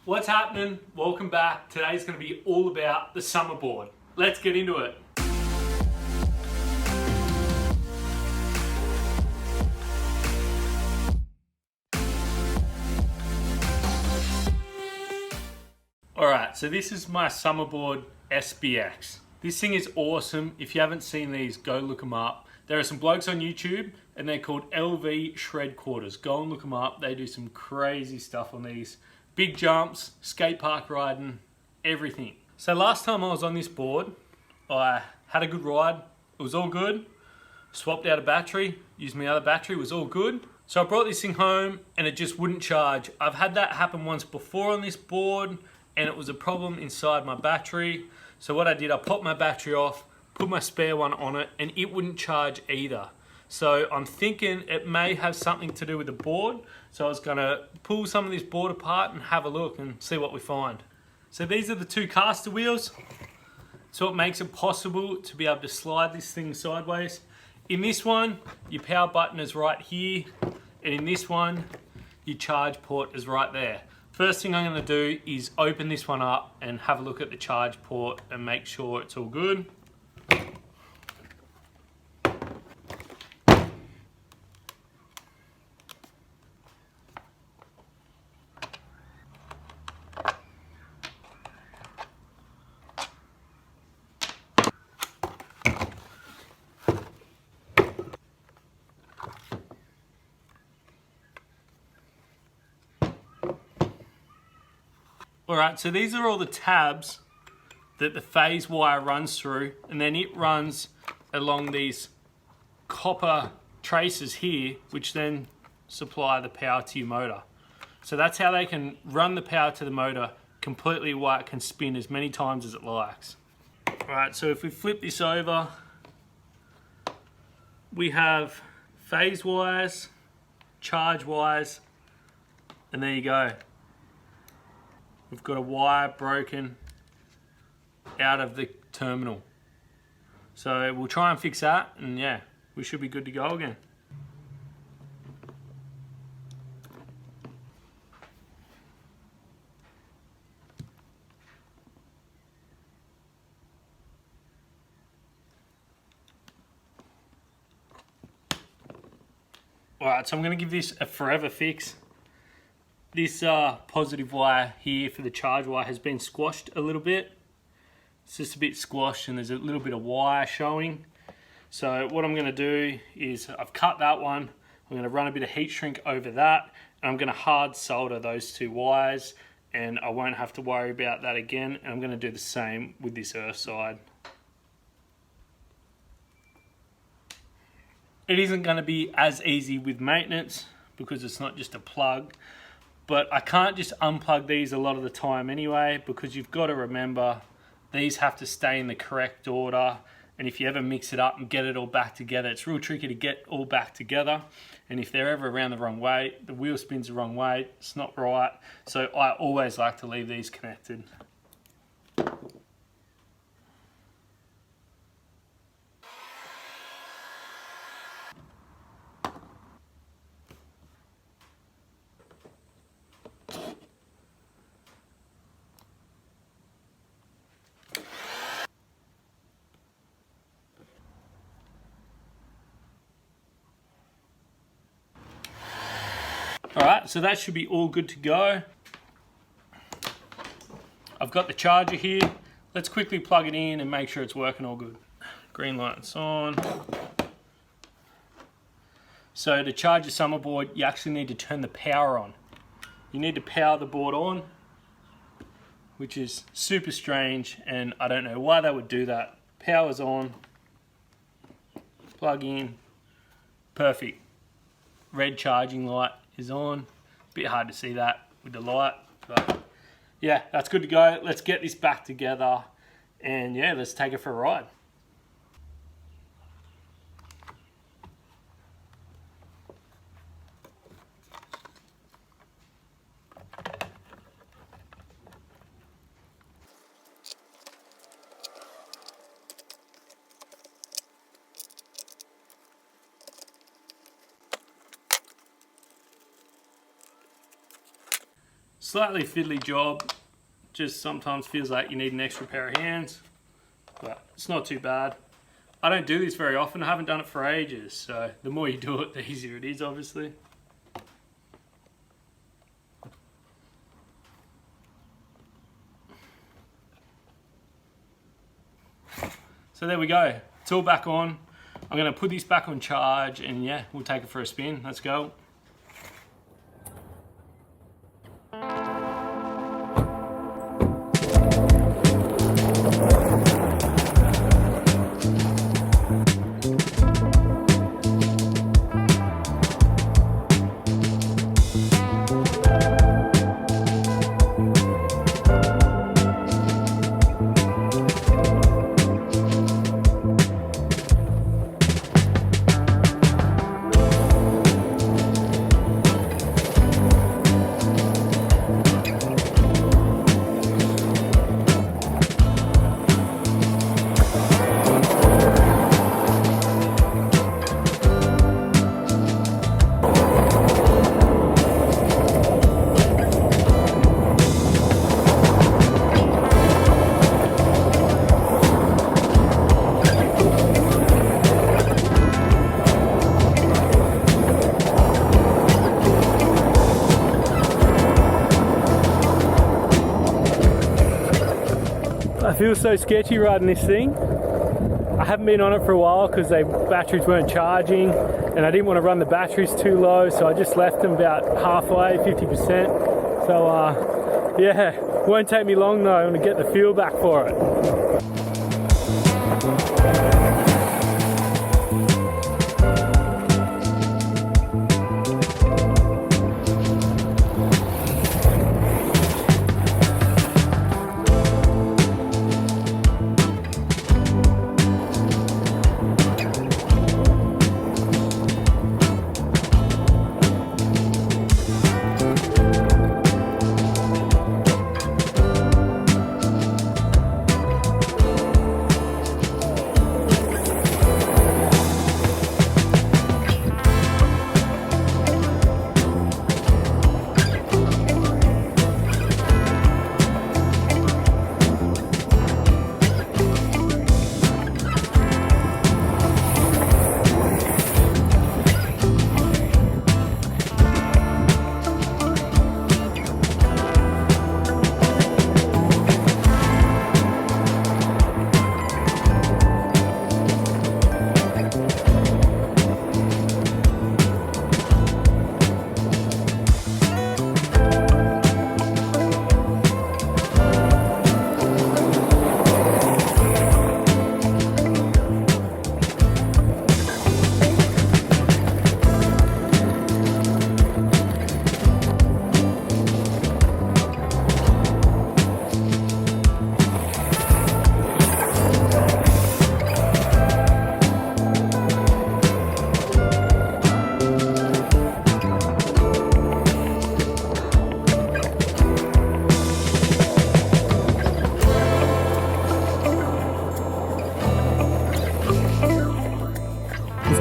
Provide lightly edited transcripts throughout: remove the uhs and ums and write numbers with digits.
What's happening? Welcome back. Today's going to be all about the Summerboard. Let's get into it. Alright, so this is my Summerboard SBX. This thing is awesome. If you haven't seen these, go look them up. There are some blokes on YouTube and they're called LV Shred Quarters. Go and look them up. They do some crazy stuff on these. Big jumps, skate park riding, everything. So last time I was on this board, I had a good ride. It was all good. Swapped out a battery, used my other battery, was all good. So I brought this thing home and it just wouldn't charge. I've had that happen once before on this board and it was a problem inside my battery. So what I did, I popped my battery off, put my spare one on it, and it wouldn't charge either. So I'm thinking it may have something to do with the board. So I was gonna pull some of this board apart and have a look and see what we find. So these are the two caster wheels. So it makes it possible to be able to slide this thing sideways. In this one, your power button is right here. And in this one, your charge port is right there. First thing I'm gonna do is open this one up and have a look at the charge port and make sure it's all good. Alright, so these are all the tabs that the phase wire runs through, and then it runs along these copper traces here, which then supply the power to your motor. So that's how they can run the power to the motor completely while it can spin as many times as it likes. Alright, so if we flip this over, we have phase wires, charge wires, and there you go. We've got a wire broken out of the terminal. So we'll try and fix that, and yeah, we should be good to go again. Alright, so I'm going to give this a forever fix. This positive wire here for the charge wire has been squashed a little bit. It's just a bit squashed and there's a little bit of wire showing. So what I'm going to do is I've cut that one. I'm going to run a bit of heat shrink over that and I'm going to hard solder those two wires and I won't have to worry about that again. And I'm going to do the same with this earth side. It isn't going to be as easy with maintenance because it's not just a plug. But I can't just unplug these a lot of the time anyway, because you've got to remember these have to stay in the correct order. And if you ever mix it up and get it all back together, it's real tricky to get all back together. And if they're ever around the wrong way, the wheel spins the wrong way, it's not right. So I always like to leave these connected. Alright, so that should be all good to go. I've got the charger here. Let's quickly plug it in and make sure it's working all good. Green light's on. So to charge your Summerboard, you actually need to turn the power on. You need to power the board on, which is super strange, and I don't know why they would do that. Power's on, plug in, perfect. Red charging light is on. Bit hard to see that with the light, but yeah, that's good to go. Let's get this back together and yeah, let's take it for a ride. Slightly fiddly job, just sometimes feels like you need an extra pair of hands, but it's not too bad. I don't do this very often, I haven't done it for ages, so the more you do it, the easier it is, obviously. So there we go, it's all back on. I'm gonna put this back on charge and yeah, we'll take it for a spin. Let's go. I feel so sketchy riding this thing. I haven't been on it for a while because the batteries weren't charging and I didn't want to run the batteries too low, so I just left them about halfway, 50%. So yeah, won't take me long though. I'm going to get the feel back for it.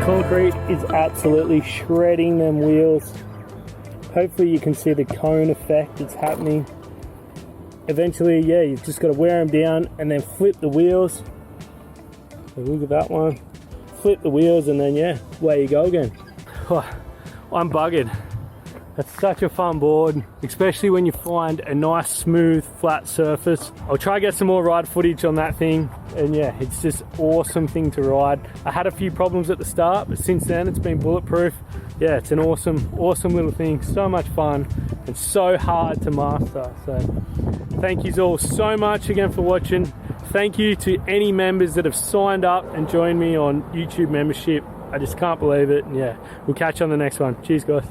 Concrete is absolutely shredding them wheels. Hopefully you can see the cone effect that's happening. Eventually, yeah, you've just got to wear them down and then flip the wheels. So look at that one. Flip the wheels and then yeah, away you go again. Oh, I'm buggered. That's such a fun board, especially when you find a nice smooth flat surface. I'll try to get some more ride footage on that thing, and yeah, it's just awesome thing to ride. I had a few problems at the start, but since then it's been bulletproof. Yeah, it's an awesome little thing. So much fun and so hard to master. So thank you all so much again for watching. Thank you to any members that have signed up and joined me on YouTube membership. I just can't believe it. And yeah, we'll catch you on the next one. Cheers guys.